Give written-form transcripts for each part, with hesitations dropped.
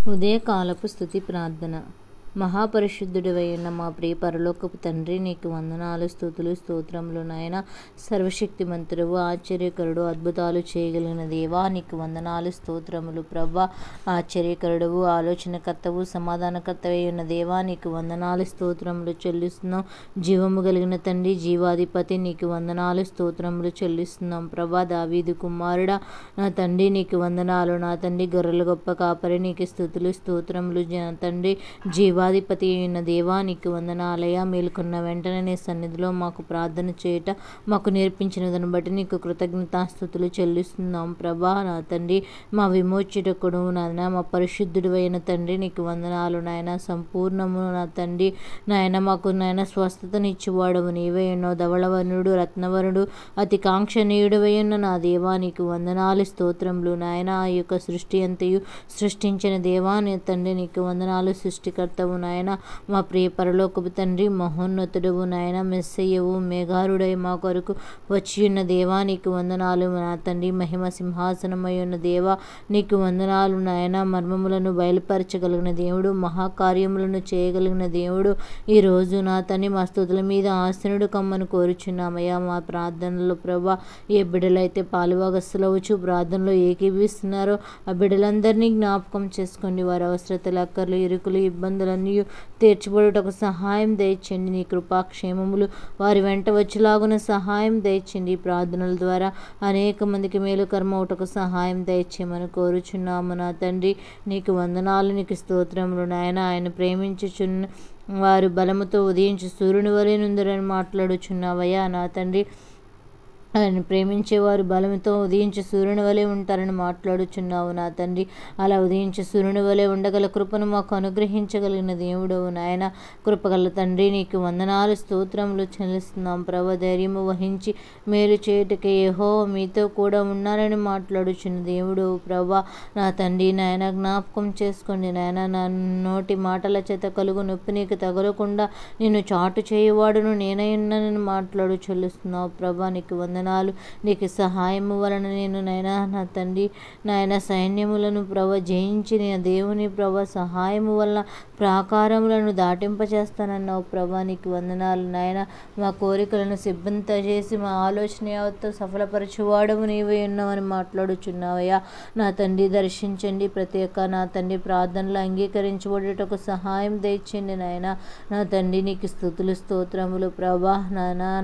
ఉదయకాలపు స్తుతి ప్రార్థన. మహాపరిశుద్ధుడివైయున్న మా ప్రియ పరలోకపు తండ్రి, నీకు వందనాలు, స్తుతులు, స్తోత్రములు నాయన. సర్వశక్తిమంతుడవు, ఆశ్చర్యకరుడు, అద్భుతాలు చేయగలిగిన దేవా, నీకు వందనాలు, స్తోత్రములు ప్రభా. ఆశ్చర్యకరుడవు, ఆలోచనకర్తవు, సమాధానకర్తవై ఉన్న దేవా, నీకు వందనాలు, స్తోత్రములు చెల్లిస్తున్నాం. జీవము కలిగిన తండ్రి, జీవాధిపతి, నీకు వందనాలు, స్తోత్రములు చెల్లిస్తున్నాం ప్రభా. దావీదు కుమారుడా, నా తండ్రి నీకు వందనాలు. నా తండ్రి, గొర్రెల గొప్ప కాపరి, నీకు స్తుతులు, స్తోత్రములు. తండ్రి, జీవాధిపతి అయిన దేవా, నీకు వందనాలయ. మేలుకున్న వెంటనే నీ సన్నిధిలో మాకు ప్రార్థన చేయట మాకు నేర్పించిన దాన్ని బట్టి నీకు కృతజ్ఞతాస్తుతులు చెల్లిస్తున్నాం ప్రభా. నా తండ్రి, మా విమోచకుడు నాయన, మా పరిశుద్ధుడు అయిన తండ్రి, నీకు వందనాలు నాయన. సంపూర్ణము నా తండ్రి నాయన, మాకు నాయన స్వస్థతనిచ్చేవాడవు నీవే ఉన్నావు. ధవళవర్ణుడు, రత్నవరుడు, అతి కాంక్షణీయుడవై ఉన్న నా దేవా, నీకు వందనాలు, స్తోత్రములు నాయన. ఆ యొక్క సృష్టి అంతయు సృష్టించిన దేవా, నీ తండ్రి నీకు వందనాలు. సృష్టికర్తవు నాయన, మా ప్రియ పరలోకపు తండ్రి, మహోన్నతుడవు నాయన, మెస్సయ్యవు, మేఘారుడై మా కొరకు వచ్చి ఉన్న దేవా, నీకు వందనాలు. నా తండ్రి, మహిమ సింహాసనమై ఉన్న దేవా, నీకు వందనాలు నాయన. మర్మములను బయలుపరచగలిగిన దేవుడు, మహాకార్యములను చేయగలిగిన దేవుడు, ఈరోజు నా తండ్రి మా స్తుతుల మీద ఆసనుడు కమ్మను కోరుచున్నామయ్యా. మా ప్రార్థనలో ప్రభా, ఏ బిడ్డలైతే పాలువాగస్తులవచ్చు ప్రార్థనలో ఏకీభిస్తున్నారో ఆ బిడ్డలందరినీ జ్ఞాపకం చేసుకోండి. వారి అవసరతలు, అక్కర్లు, ఇరుకులు, ఇబ్బందులన్నీ తీర్చబడుటకు సహాయం దయచేయండి. నీ కృపాక్షేమములు వారి వెంట వచ్చేలాగున సహాయం దయచేయండి. ప్రార్థనల ద్వారా అనేక మందికి మేలు కర్మ ఒకటకు సహాయం దయచేయమని కోరుచున్నాము. నా తండ్రి, నీకు వందనాలు, నీకు స్తోత్రములు నాయన. ఆయన ప్రేమించుచున్న వారు బలముతో ఉదయించి సూర్యుని వలె నుందరని మాట్లాడుచున్నావయ్యా. నా తండ్రి, ఆయన ప్రేమించేవారు బలంతో ఉదయించి సూర్యుని వలె ఉంటారని మాట్లాడుచున్నావు నా తండ్రి. అలా ఉదయించి సూర్యుని వలె ఉండగల కృపను మాకు అనుగ్రహించగలిగిన దేవుడవు నాయన. కృపగల తండ్రి, నీకు వందనాలు, స్తోత్రములు చెల్లిస్తున్నాం ప్రభ. ధైర్యము వహించి మేలు చేయుటకే యెహోవా మీతో కూడా ఉన్నారని మాట్లాడుచున్న దేవుడవు ప్రభా. నా తండ్రి నాయన, జ్ఞాపకం చేసుకోండి నాయన. నా నోటి మాటల చేత కలుగు నొప్పి నీకు తగలకుండా నిన్ను చాటు చేయువాడును నేనై ఉన్నానని మాట్లాడు చెల్లిస్తున్నావు ప్రభా. నీకు వందనాలు. నీకు సహాయము వలన నేను నాయన, నా తండ్రి నాయన, సైన్యములను ప్రభ జయించి నేను దేవుని ప్రభ సహాయము వలన ప్రాకారములను దాటింపచేస్తానన్నావు ప్రభా. నీకు వందనాలు నాయన. మా కోరికలను సిబ్బంత చేసి మా ఆలోచన యావత్తు సఫలపరచువాడము నీవే ఉన్నావని మాట్లాడుచున్నావయ్యా. నా తండ్రి, దర్శించండి. ప్రతి ఒక్క నా తండ్రి ప్రార్థనలు అంగీకరించబడేటకు సహాయం దయచేయండి నాయన. నా తండ్రి, నీకు స్తుతులు, స్తోత్రములు ప్రభా.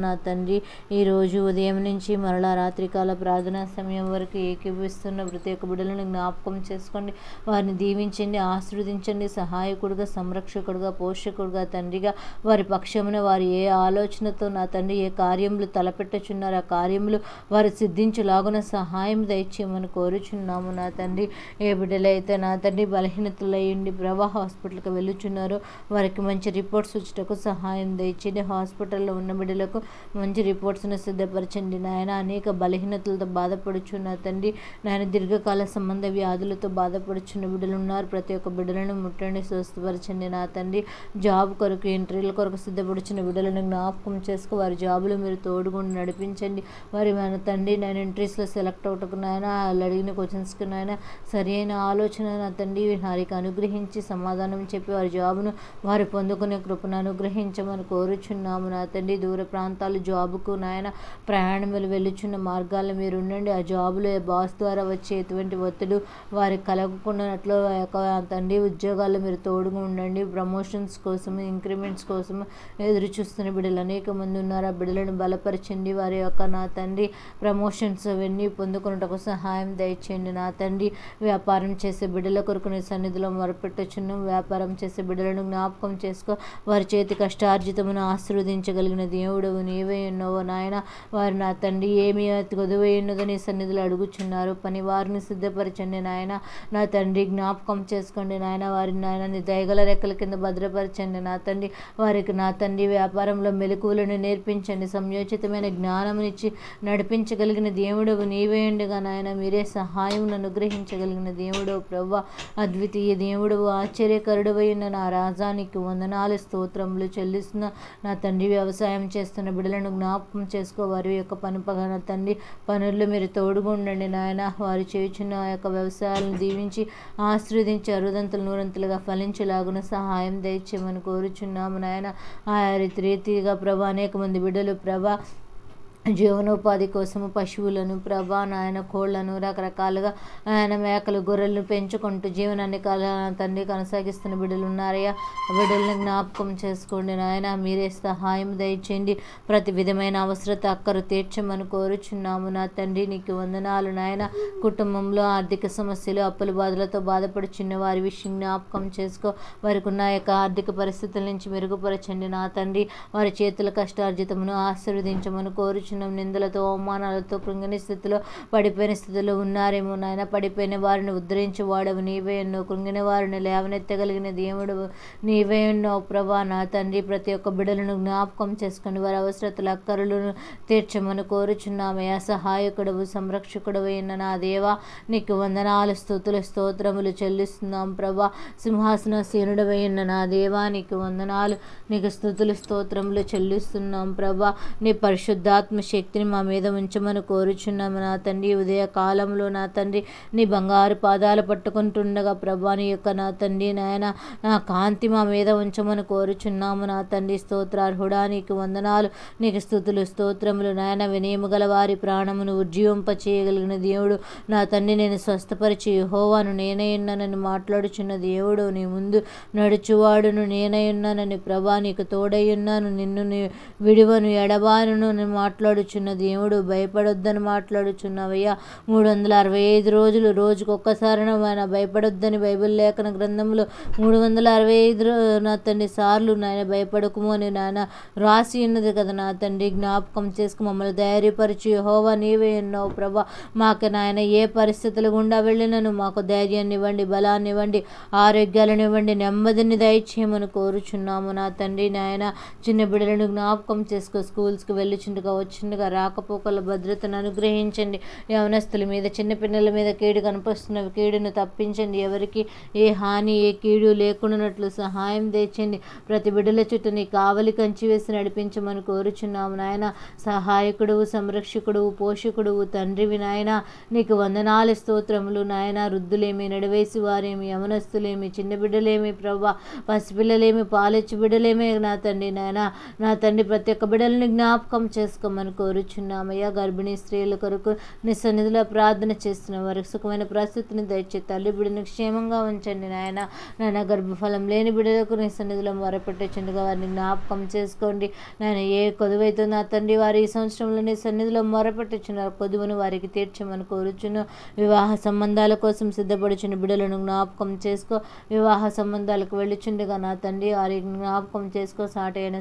నా తండ్రి, ఈరోజు ఉదయం నుంచి మరలా రాత్రికాల ప్రార్థనా సమయం వరకు ఏకీభవిస్తున్న ప్రతి ఒక్క బిడ్డలను జ్ఞాపకం చేసుకోండి. వారిని దీవించండి, ఆశీర్వదించండి. సహాయకుడుగా, సంరక్షకుడుగా, పోషకుడుగా, తండ్రిగా వారి పక్షమున వారు ఏ ఆలోచనతో నా తండ్రి ఏ కార్యములు తలపెట్టుచున్నారో ఆ కార్యములు వారు సిద్ధించులాగున సహాయం దయచేయమని కోరుచున్నాము నా తండ్రి. ఏ బిడ్డలైతే నా తండ్రి బలహీనతలయ్యండి ప్రభా హాస్పిటల్కి వెళ్ళుచున్నారో వారికి మంచి రిపోర్ట్స్ వచ్చేటకు సహాయం దయచేయండి. హాస్పిటల్లో ఉన్న బిడ్డలకు మంచి రిపోర్ట్స్ను సిద్ధపరచండి నాయన. అనేక బలహీనతలతో బాధపడుచున్న తండ్రి నాయన, దీర్ఘకాల సంబంధ వ్యాధులతో బాధపడుచున్న బిడ్డలు ఉన్నారు. ప్రతి ఒక్క బిడ్డలను ముట్టండి, స్వస్థపరచండి నా తండ్రి. జాబ్ కొరకు, ఇంటర్వ్యూల కొరకు సిద్ధపడుచున్న బిడ్డలను జ్ఞాపకం చేసుకో. వారి జాబులు మీరు తోడుగుండి నడిపించండి. వారి మన తండ్రి నేను ఎంట్రీస్లో సెలెక్ట్ అవుటకు నాయన, వాళ్ళు అడిగిన క్వశ్చన్స్కి నాయన సరి అయిన ఆలోచన నా తండ్రి వారికి అనుగ్రహించి సమాధానం చెప్పి వారి జాబును వారు పొందుకునే కృపను అనుగ్రహించమని కోరుచున్నాము నా తండ్రి. దూర ప్రాంతాలు జాబుకు నాయన ప్రయాణములు వెళ్ళుచున్న మార్గాలు మీరు ఉండండి. ఆ జాబులో బాస్ ద్వారా వచ్చే ఎటువంటి ఒత్తిడి వారికి కలగకుండానట్లు ఆ యొక్క తండ్రి ఉద్యోగాల్లో మీరు తోడుగా ఉండండి. ప్రమోషన్స్ కోసం, ఇంక్రిమెంట్స్ కోసం ఎదురు చూస్తున్న బిడ్డలు అనేక మంది ఉన్నారు. ఆ బిడ్డలను బలపరచండి. వారి యొక్క నా తండ్రి ప్రమోషన్స్ అవన్నీ పొందుకున్నటకు సహాయం దయచేయండి నా తండ్రి. వ్యాపారం చేసే బిడ్డల కొరకు నీ సన్నిధిలో మొరపెట్టుచున్నాం. వ్యాపారం చేసే బిడ్డలను జ్ఞాపకం చేసుకో. వారి చేతి కష్టార్జితమును ఆశీర్వదించగలిగిన దేవుడవు నీవే ఉన్నావు నాయన. వారు నా తండ్రి ఏమి కొదువై ఉన్నదో నీ సన్నిధిలో అడుగుచున్నారు. పని వారిని సిద్ధపరచండి నాయన. నా తండ్రి, జ్ఞాపకం చేసుకోండి నాయన. వారిని నాయన నీ దయగల రెక్కల కింద భద్రపరచండి నా తండ్రి. వారికి నా తండ్రి వ్యాపారంలో మెలకువలను నేర్పించండి. సంయోచితమైన జ్ఞానమునిచ్చి నడిపించగలిగిన దేవుడవు నీవే ఉండగా నాయన. మీరే సహాయం అనుగ్రహించగలిగిన దేవుడవు ప్రభా. అద్వితీయ దేవుడవు, ఆశ్చర్యకరుడవై ఉన్న నా రాజానికి వందనాలు, స్తోత్రములు చెల్లిస్తున్న నా తండ్రి. వ్యవసాయం చేస్తున్న బిడ్డలను జ్ఞాపకం చేసుకో. వారి యొక్క తండ్రి పనుల్లో మీరు తోడుగా ఉండండి నాయన. వారు చేయుచున్న ఆ యొక్క వ్యవసాయాలను దీవించి ఆశీర్వదించి అరుదంతులు నూరంతులుగా ఫలించేలాగున సహాయం దయచేయమని కోరుచున్నాము నాయన. ఆయా రీతిగా ప్రభా అనేక మంది బిడ్డలు ప్రభా జీవనోపాధి కోసము పశువులను ప్రభా నాయన కోళ్లను రకరకాలుగా ఆయన మేకలు గొర్రెలను పెంచుకుంటూ జీవనాన్ని తండ్రి కొనసాగిస్తున్న బిడ్డలు ఉన్నారయ్యా. బిడ్డలను జ్ఞాపకం చేసుకోండి నాయన. మీరే సహాయం దయచేయండి. ప్రతి విధమైన అవసరత అక్కరు తీర్చమని కోరుచున్నాము నా తండ్రి. నీకు వందనాలు నాయన. కుటుంబంలో ఆర్థిక సమస్యలు అప్పుల బాధలతో బాధపడుచున్న వారి విషయం జ్ఞాపకం చేసుకో. వారికి ఉన్న యొక్క ఆర్థిక పరిస్థితుల నుంచి మెరుగుపరచండి నా తండ్రి. వారి చేతుల కష్టార్జితమును ఆశీర్వదించమని కోరుచున్నాము. నిందలతో అవమానాలతో కృంగిన స్థితిలో పడిపోయిన స్థితిలో ఉన్నారేమో నాయన. పడిపోయిన వారిని ఉద్ధరించి వాడవు నీవే ఎన్నో. కృంగిన వారిని లేవనెత్తగలిగిన దేవుడు నీవే ఎన్నో ప్రభా నా తండ్రి. ప్రతి ఒక్క బిడ్డలను జ్ఞాపకం చేసుకుని వారి అవసరతల అక్కరులను తీర్చమని కోరుచున్నామయ్యా. సహాయకుడవు సంరక్షకుడవు అయిన నా దేవా నీకు వందనాలు స్తుతులు స్తోత్రములు చెల్లిస్తున్నాం ప్రభా. సింహాసనసీనుడవై ఉన్న నా దేవా నీకు వందనాలు, నీకు స్తుతులు స్తోత్రములు చెల్లిస్తున్నాం ప్రభా. నీ పరిశుద్ధాత్మ శక్తిని మా మీద ఉంచమని కోరుచున్నాము నా తండ్రి. ఉదయ కాలంలో నా తండ్రి నీ బంగారు పాదాలు పట్టుకుంటుండగా ప్రభా నీ యొక్క నా తండ్రి నాయన నా కాంతి మా మీద ఉంచమని కోరుచున్నాము నా తండ్రి. స్తోత్రార్హుడా నీకు వందనాలు, నీకు స్తుతులు స్తోత్రములు నాయన. వినయము గల వారి ప్రాణమును ఉజ్జీవింప చేయగలిగిన దేవుడు నా తండ్రి. నేను స్వస్థపరిచి యెహోవాను నేనే ఉన్నానని మాట్లాడుచున్న దేవుడు, నీ ముందు నడుచువాడును నేనే ఉన్నానని ప్రభా నీకు తోడై ఉన్నాను, నిన్ను విడువను ఎడబానును మాట్లాడుచున్న దేవుడు. భయపడొద్దని మాట్లాడుచున్నావయ్యా. 365 రోజులు రోజుకొక్కసారి ఆయన భయపడొద్దని బైబిల్ లేఖన గ్రంథంలో 365 నా తండ్రి సార్లు నాయన భయపడకుము అని నాయన రాసి ఉన్నది కదా నా తండ్రి. జ్ఞాపకం చేసుకు మమ్మల్ని ధైర్యపరిచి యెహోవా నీవే ఉన్నావు ప్రభా. మాకు నాయన ఏ పరిస్థితులు గుండా వెళ్ళినను మాకు ధైర్యాన్ని ఇవ్వండి, బలాన్ని ఇవ్వండి, ఆరోగ్యాలను ఇవ్వండి, నెమ్మదిని దయచేయమని కోరుచున్నాము నా తండ్రి నాయన. చిన్న బిడ్డలను జ్ఞాపకం చేసుకో. స్కూల్స్కి వెళ్ళుచుండగా వచ్చిండగా రాకపోకల భద్రతను అనుగ్రహించండి. యవనస్తుల మీద చిన్నపిల్లల మీద కీడు కనిపిస్తున్న కీడును తప్పించండి. ఎవరికి ఏ హాని ఏ కీడు లేకుండానట్లు సహాయం తెచ్చండి. ప్రతి బిడ్డల చుట్టూ నీ కావలి కంచి వేసి నడిపించమని కోరుచున్నాము నాయన. సహాయకుడు సంరక్షకుడు పోషకుడు తండ్రివి నాయన. నీకు వందనాలు స్తోత్రములు నాయన. వృద్ధులేమి నడివేసి వారేమి యవనస్తులేమి చిన్న బిడ్డలేమి ప్రభా పసిపిల్లలేమి పాలిచ్చి బిడ్డలేమి నా తండ్రి నాయన. నా తండ్రి ప్రతి ఒక్క బిడ్డలను జ్ఞాపకం చేసుకోమని కోరుచున్నామయ్యా. గర్భిణీ స్త్రీల కొరకు నీ సన్నిధిలో ప్రార్థన చేస్తున్న వారికి సుఖమైన పరిస్థితిని దయచే తల్లి బిడ్డను క్షేమంగా ఉంచండి నాయన. నాయన గర్భఫలం లేని బిడ్డలకు నీ సన్నిధిలో మొరపెట్టొచ్చుండగా వారిని జ్ఞాపకం చేసుకోండి నాయన. ఏ కొదువైతే నా తండ్రి వారి ఈ సంవత్సరంలో నీ సన్నిధిలో మొరపెట్టుచున్నారు కొదువును వారికి తీర్చమని కోరుచును. వివాహ సంబంధాల కోసం సిద్ధపడుచున్న బిడ్డలను జ్ఞాపకం చేసుకో. వివాహ సంబంధాలకు వెళ్ళుచుండగా నా తండ్రి వారికి జ్ఞాపకం చేసుకో. సాటైన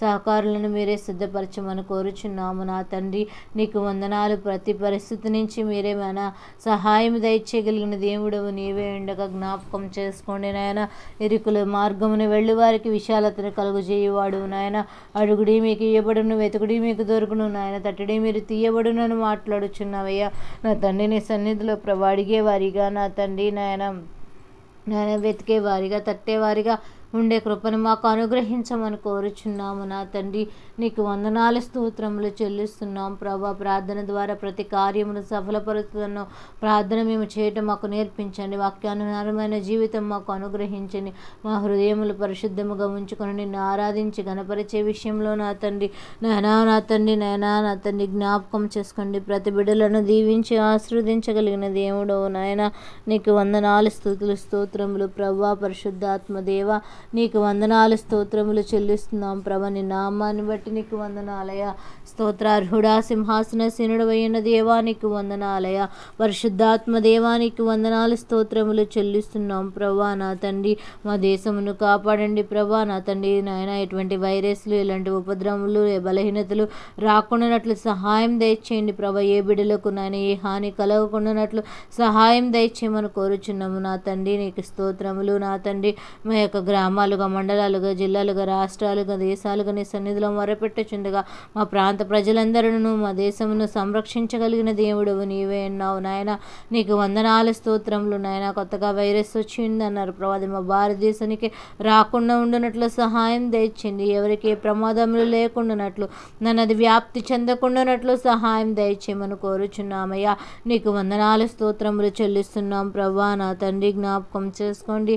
సహకారులను మీరే సిద్ధపరచమని కోరుచున్నాము నా తండ్రి. నీకు వందనాలు. ప్రతి పరిస్థితి నుంచి మీరే మన సహాయం దయచేయగలిగిన దేవుడవు నీవే ఉండగా జ్ఞాపకం చేసుకోండి నాయన. ఇరుకుల మార్గమును వెళ్ళి వారికి విశాలతను కలుగజేయువాడు నాయన. అడుగుడి మీకు ఇయ్యబడును, వెతుకుడి మీకు దొరుకును నాయన, తట్టడి మీరు తీయబడునని మాట్లాడుచున్నావయ్యా. నా తండ్రి నీ సన్నిధిలో అడిగే వారిగా నా తండ్రి నాయన వెతికే వారిగా తట్టేవారిగా ఉండే కృపను మాకు అనుగ్రహించమని కోరుచున్నాము నా తండ్రి. నీకు వందనాలు స్తోత్రములు చెల్లిస్తున్నాం ప్రభా. ప్రార్థన ద్వారా ప్రతి కార్యమును సఫలపరుస్తున్న ప్రార్థన మేము చేయటం మాకు నేర్పించండి. వాక్యానుసారమైన జీవితం మాకు అనుగ్రహించండి. మా హృదయములు పరిశుద్ధముగా ఉంచుకొని నిన్ను ఆరాధించి గణపరిచే విషయంలో నా తండ్రి నా తండ్రి జ్ఞాపకం చేసుకోండి. ప్రతి బిడ్డలను దీవించి ఆశీర్వదించగలిగిన దేవుడు నాయన. నీకు వందనాలు స్తుతులు స్తోత్రములు ప్రభా. పరిశుద్ధాత్మ దేవ నీకు వందనాలు స్తోత్రములు చెల్లిస్తున్నాం ప్రభా. నీ నామాన్ని బట్టి నీకు వందనాలయ. స్తోత్రార్హుడా సింహాసనసీనుడవైన దేవా నీకు వందనాలయ. పరిశుద్ధాత్మ దేవా నీకు వందనాలు స్తోత్రములు చెల్లిస్తున్నాం ప్రభా. నా తండ్రి మా దేశమును కాపాడండి ప్రభా. నా తండ్రి నాయన ఎటువంటి వైరస్లు ఎలాంటి ఉపద్రవములు బలహీనతలు రాకుండానట్లు సహాయం దయచేయండి ప్రభా. ఏ బిడ్డలకు నాయన ఏ హాని కలగకుండానట్లు సహాయం దయచేయమని కోరుచున్నాము నా తండ్రి. నీకు స్తోత్రములు నా తండ్రి. మా యొక్క గ్రామాలుగా, మండలాలుగా, జిల్లాలుగా, రాష్ట్రాలుగా, దేశాలుగా నీ సన్నిధిలో మొరపెట్టుచుండగా మా ప్రాంత ప్రజలందరూ మా దేశమును సంరక్షించగలిగిన దేవుడవు నీవే అన్నావు నాయన. నీకు వందనాలు స్తోత్రములు నాయన. కొత్తగా వైరస్ వచ్చిందన్నారు ప్రభా, అది మా భారతదేశానికి రాకుండా ఉండునట్లు సహాయం దయచేయండి. ఎవరికి ఏ ప్రమాదములు లేకుండానట్లు నన్ను అది వ్యాప్తి చెందకుండానట్లు సహాయం దయచేయమని కోరుచున్నామయ్యా. నీకు వందనాలు స్తోత్రములు చెల్లిస్తున్నాం ప్రభా. నా తండ్రి జ్ఞాపకం చేసుకోండి.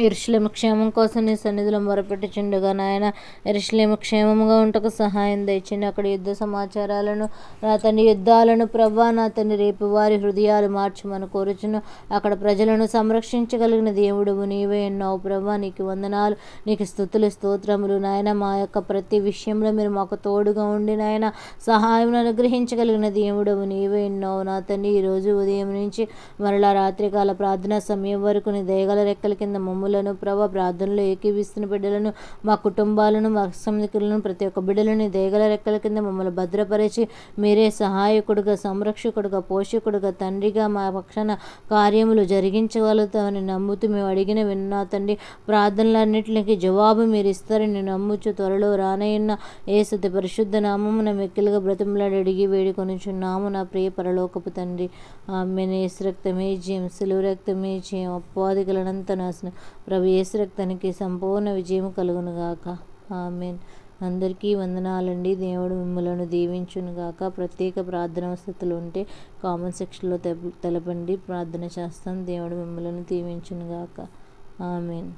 యెరూషలేము క్షేమం కోసం నీ సన్నిధిలో మొరపెట్టుచుండగా నాయన, యెరూషలేము క్షేమముగా ఉంటకు సహాయం దయచేయండి. అక్కడ యుద్ధ సమాచారాలను నా తండ్రి, యుద్ధాలను ప్రభా నా తండ్రి రేపు వారి హృదయాలు మార్చమని కోరుచును. అక్కడ ప్రజలను సంరక్షించగలిగిన దేవుడువు నీవే అన్నావు ప్రభా. నీకు వందనాలు, నీకు స్తుతులు స్తోత్రములు నాయన. మా యొక్క ప్రతి విషయంలో మీరు మాకు తోడుగా ఉండి నాయన సహాయం అనుగ్రహించగలిగిన దేవుడువు నీవే అన్నావు నా తండ్రి. ఈరోజు ఉదయం నుంచి మరలా రాత్రికాల ప్రార్థనా సమయం వరకు నీ దయగల రెక్కల కింద మమ్ములను ప్రభా, ప్రార్థనలో ఏకీవిస్తున్న బిడ్డలను, మా కుటుంబాలను, మా సంధికులను, ప్రతి ఒక్క బిడ్డలని దయగల రెక్కల కింద మమ్మల్ని భద్రపరిచి మీరే సహాయకుడుగా, సంరక్షకుడుగా, పోషకుడుగా, తండ్రిగా మా పక్షాన కార్యములు జరిగించగలుగుతామని నమ్ముతూ మేము అడిగిన విన్నా తండ్రి. ప్రార్థనలన్నింటికి జవాబు మీరు ఇస్తారని నమ్ముచు త్వరలో రానయ్యున్న యేసు పరిశుద్ధ నామమున మిక్కిలుగా బ్రతిమలాడి అడిగి వేడుకొనుచున్నాము నా ప్రియ పరలోకపు తండ్రి. ఆమేన్. యేసు రక్తమే జయం, సిలువ రక్తమే జయం, అపవాదికులనంత నాశనం. ప్రభు యేసు రక్తానికి సంపూర్ణ విజయం కలుగునుగాక. ఆమేన్. అందరికీ వందనాలండి. దేవుడు మిమ్మలను దీవించునుగాక. ప్రత్యేక ప్రార్థన వసతులు ఉంటే కామెంట్ సెక్షన్లో తెలపండి, ప్రార్థన చేస్తాం. దేవుడు మిమ్మలను దీవించునుగాక. ఆమేన్.